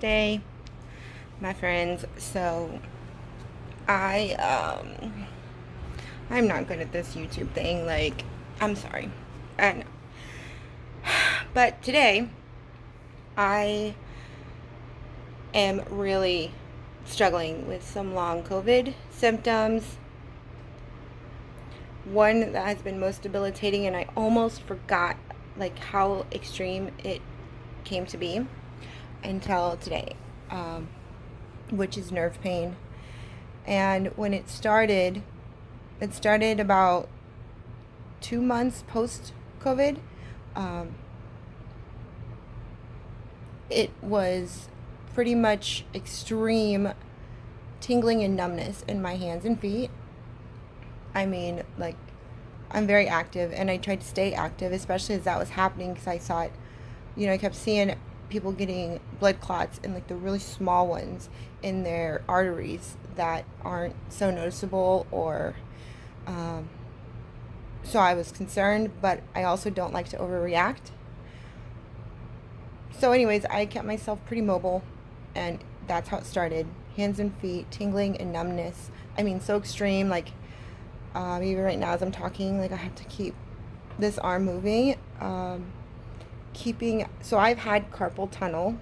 Thursday, my friends. So I'm not good at this YouTube thing. Like, I'm sorry. And but today I am really struggling with some long COVID symptoms. One that has been most debilitating, and I almost forgot like how extreme it came to be until today, which is nerve pain. And when it started about 2 months post COVID. It was pretty much extreme tingling and numbness in my hands and feet. I mean, like, I'm very active, and I tried to stay active, especially as that was happening, because I saw it, I kept seeing people getting blood clots in like the really small ones in their arteries that aren't so noticeable, or so I was concerned, but I also don't like to overreact. So anyways, I kept myself pretty mobile, and that's how it started. Hands and feet tingling and numbness. I mean, so extreme, like, even right now as I'm talking, like, I have to keep this arm moving. So I've had carpal tunnel.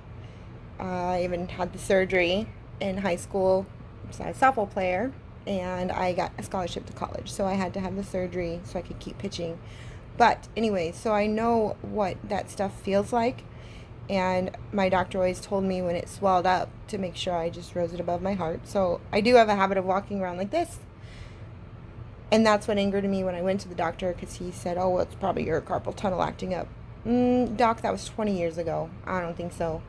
I even had the surgery in high school. So I was a softball player, and I got a scholarship to college. So I had to have the surgery so I could keep pitching. But anyway, so I know what that stuff feels like. And my doctor always told me when it swelled up to make sure I just rose it above my heart. So I do have a habit of walking around like this. And that's what angered me when I went to the doctor, because he said, oh, well, it's probably your carpal tunnel acting up. Doc, that was 20 years ago. I don't think so.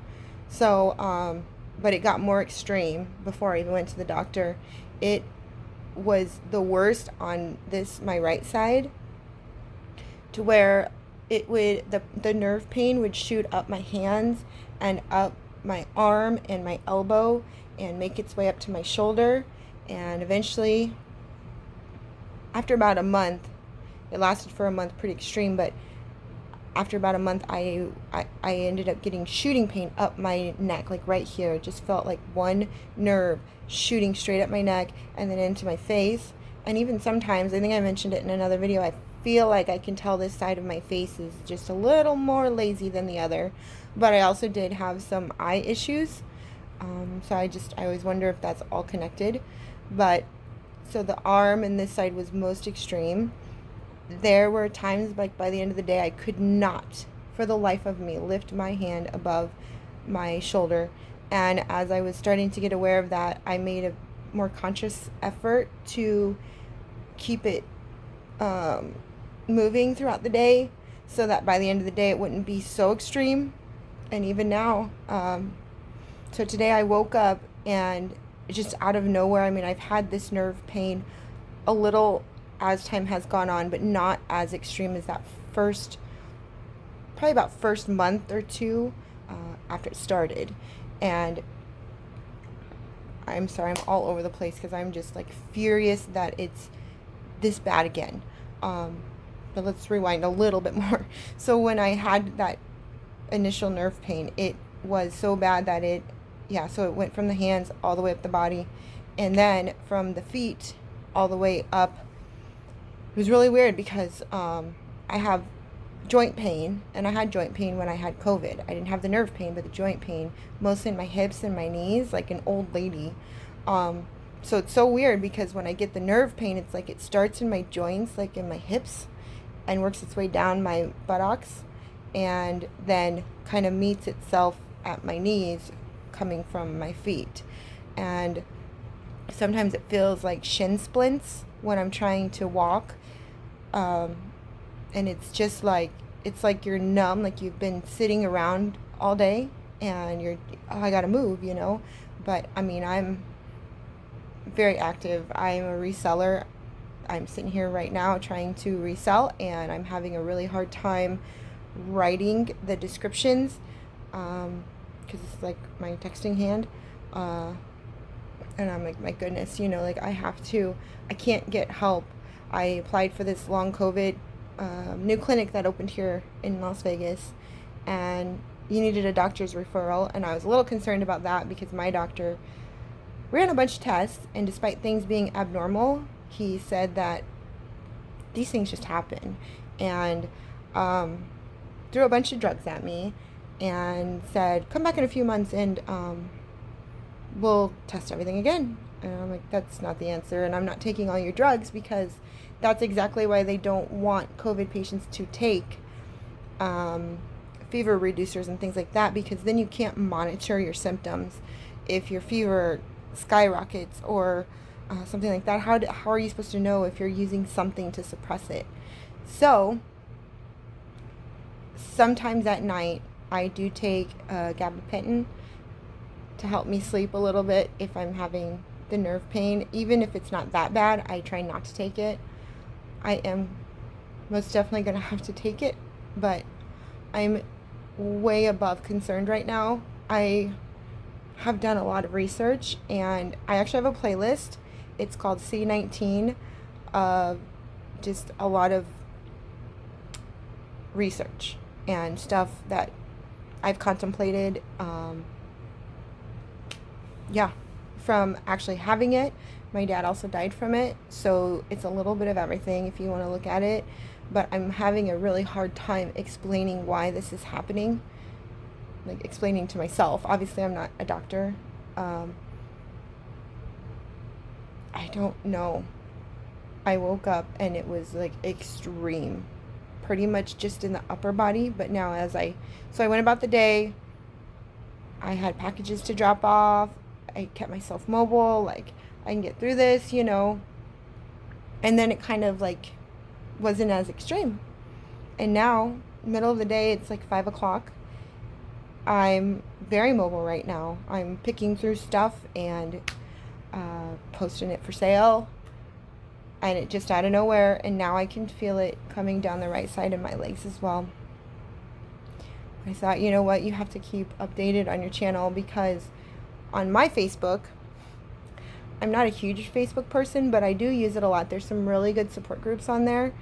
So, but it got more extreme before I even went to the doctor. It was the worst on my right side, to where the nerve pain would shoot up my hands and up my arm and my elbow and make its way up to my shoulder. And eventually, after about a month, it lasted for a month, pretty extreme, but after about a month, I ended up getting shooting pain up my neck, like right here. It just felt like one nerve shooting straight up my neck and then into my face. And even sometimes, I think I mentioned it in another video, I feel like I can tell this side of my face is just a little more lazy than the other. But I also did have some eye issues. So I always wonder if that's all connected. But so the arm and this side was most extreme. There were times, like, by the end of the day, I could not, for the life of me, lift my hand above my shoulder. And as I was starting to get aware of that, I made a more conscious effort to keep it moving throughout the day, so that by the end of the day it wouldn't be so extreme. And even now, so today I woke up, and just out of nowhere, I mean, I've had this nerve pain a little as time has gone on, but not as extreme as that probably about first month or two after it started. And I'm sorry, I'm all over the place, because I'm just like furious that it's this bad again. But let's rewind a little bit more. So when I had that initial nerve pain, it was so bad that so it went from the hands all the way up the body, and then from the feet all the way up. It was really weird, because I have joint pain, and I had joint pain when I had COVID. I didn't have the nerve pain, but the joint pain, mostly in my hips and my knees, like an old lady. So it's so weird, because when I get the nerve pain, it's like it starts in my joints, like in my hips, and works its way down my buttocks, and then kind of meets itself at my knees, coming from my feet. And sometimes it feels like shin splints when I'm trying to walk. And it's just like, it's like you're numb, like you've been sitting around all day, and I gotta move, But I mean, I'm very active. I'm a reseller. I'm sitting here right now trying to resell, and I'm having a really hard time writing the descriptions, because it's like my texting hand. And I'm like, my goodness, like I can't get help. I applied for this long COVID new clinic that opened here in Las Vegas, and you needed a doctor's referral, and I was a little concerned about that because my doctor ran a bunch of tests, and despite things being abnormal, he said that these things just happen, and threw a bunch of drugs at me and said, come back in a few months and we'll test everything again. And I'm like, that's not the answer, and I'm not taking all your drugs, because that's exactly why they don't want COVID patients to take fever reducers and things like that, because then you can't monitor your symptoms. If your fever skyrockets or something like that, how are you supposed to know if you're using something to suppress it? So sometimes at night I do take gabapentin to help me sleep a little bit if I'm having the nerve pain. Even if it's not that bad, I try not to take it. I am most definitely going to have to take it, but I'm way above concerned right now. I have done a lot of research, and I actually have a playlist. It's called C19, just a lot of research and stuff that I've contemplated, from actually having it. My dad also died from it, so it's a little bit of everything if you want to look at it, but I'm having a really hard time explaining why this is happening, like explaining to myself. Obviously, I'm not a doctor. I don't know. I woke up and it was like extreme, pretty much just in the upper body, but now so I went about the day. I had packages to drop off. I kept myself mobile, like I can get through this, and then it kind of like wasn't as extreme. And now, middle of the day, it's like 5 o'clock. I'm very mobile right now. I'm picking through stuff and posting it for sale, and it just out of nowhere, and now I can feel it coming down the right side of my legs as well. I thought, you know what, you have to keep updated on your channel, because on my Facebook, I'm not a huge Facebook person, but I do use it a lot. There's some really good support groups on there,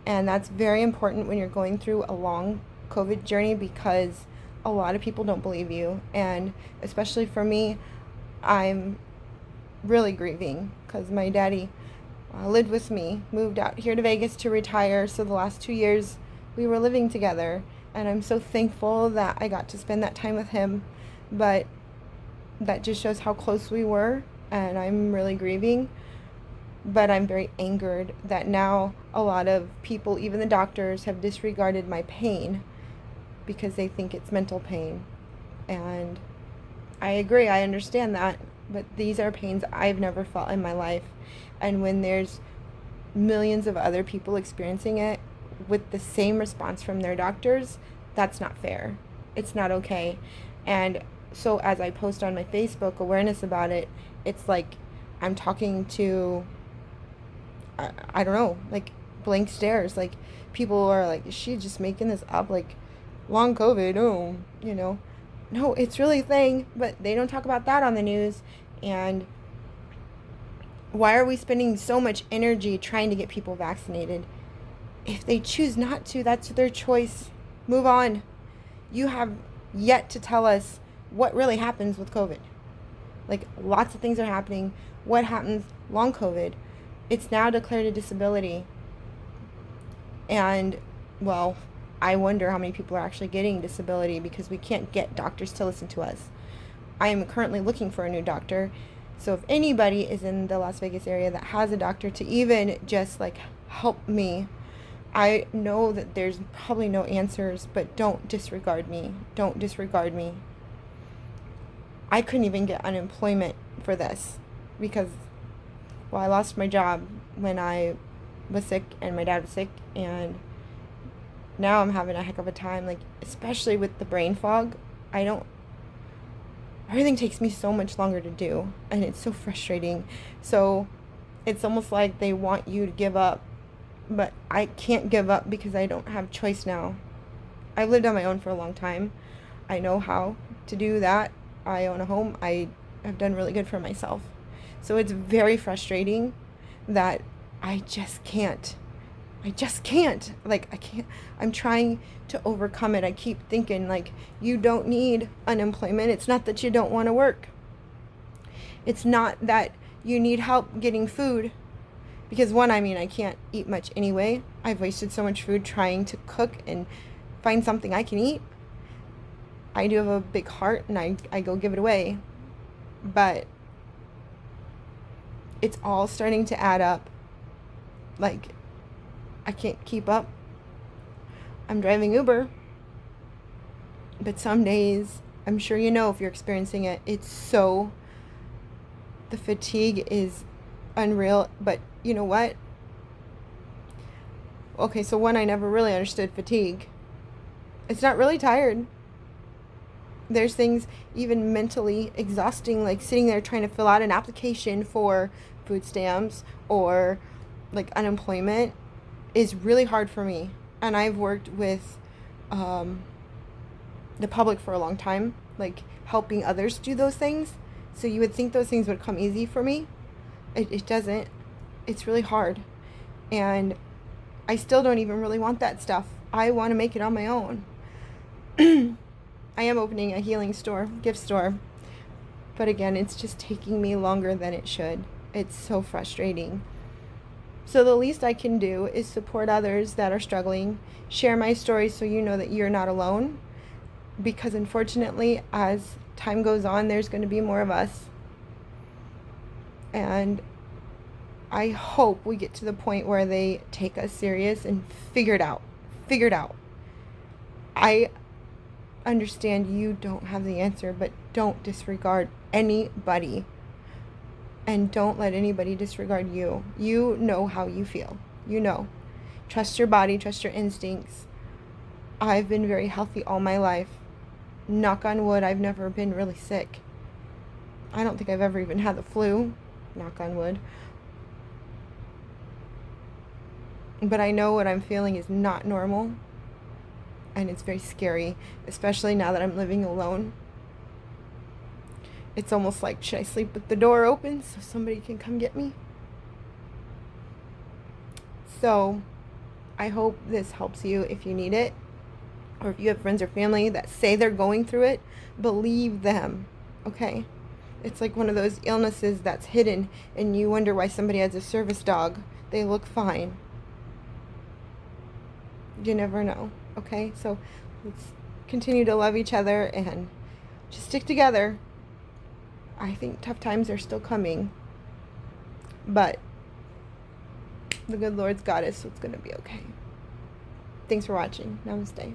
and that's very important when you're going through a long COVID journey, because a lot of people don't believe you, and especially for me, I'm really grieving because my daddy lived with me, moved out here to Vegas to retire, so the last 2 years we were living together, and I'm so thankful that I got to spend that time with him, but that just shows how close we were, and I'm really grieving. But I'm very angered that now a lot of people, even the doctors, have disregarded my pain because they think it's mental pain. And I agree, I understand that, but these are pains I've never felt in my life. And when there's millions of other people experiencing it with the same response from their doctors, that's not fair. It's not okay. And so as I post on my Facebook awareness about it, it's like I'm talking to, I don't know, like blank stares. Like people are like, is she just making this up? Like long COVID, No, it's really a thing, but they don't talk about that on the news. And why are we spending so much energy trying to get people vaccinated? If they choose not to, that's their choice. Move on. You have yet to tell us what really happens with COVID. Like, lots of things are happening. What happens long COVID? It's now declared a disability. And, well, I wonder how many people are actually getting disability, because we can't get doctors to listen to us. I am currently looking for a new doctor. So if anybody is in the Las Vegas area that has a doctor to even just like help me, I know that there's probably no answers, but don't disregard me. Don't disregard me. I couldn't even get unemployment for this because, well, I lost my job when I was sick and my dad was sick, and now I'm having a heck of a time, like, especially with the brain fog. Everything takes me so much longer to do, and it's so frustrating. So it's almost like they want you to give up, but I can't give up because I don't have choice now. I've lived on my own for a long time. I know how to do that. I own a home. I have done really good for myself. So it's very frustrating that I just can't I just can't. Like, I can't. I'm trying to overcome it. I keep thinking, like, you don't need unemployment. It's not that you don't want to work. It's not that you need help getting food. Because one, I mean, I can't eat much anyway. I've wasted so much food trying to cook and find something I can eat. I do have a big heart, and I go give it away. But it's all starting to add up. Like, I can't keep up. I'm driving Uber. But some days, I'm sure you know if you're experiencing it, the fatigue is unreal. But you know what? Okay, so one, I never really understood fatigue. It's not really tired. There's things even mentally exhausting, like sitting there trying to fill out an application for food stamps or like unemployment is really hard for me. And I've worked with the public for a long time, like helping others do those things. So you would think those things would come easy for me. It doesn't. It's really hard. And I still don't even really want that stuff. I want to make it on my own. I am opening a healing store, gift store. But again, it's just taking me longer than it should. It's so frustrating. So the least I can do is support others that are struggling, share my story so you know that you're not alone. Because unfortunately, as time goes on, there's going to be more of us. And I hope we get to the point where they take us serious and figure it out. I understand you don't have the answer, but don't disregard anybody. And don't let anybody disregard you. You know how you feel. You know. Trust your body, trust your instincts. I've been very healthy all my life. Knock on wood, I've never been really sick. I don't think I've ever even had the flu. Knock on wood. But I know what I'm feeling is not normal. And it's very scary, especially now that I'm living alone. It's almost like, should I sleep with the door open so somebody can come get me? So, I hope this helps you if you need it. Or if you have friends or family that say they're going through it, believe them, okay? It's like one of those illnesses that's hidden, and you wonder why somebody has a service dog. They look fine. You never know, okay? So let's continue to love each other and just stick together. I think tough times are still coming, but the good Lord's got us, so it's going to be okay. Thanks for watching. Namaste.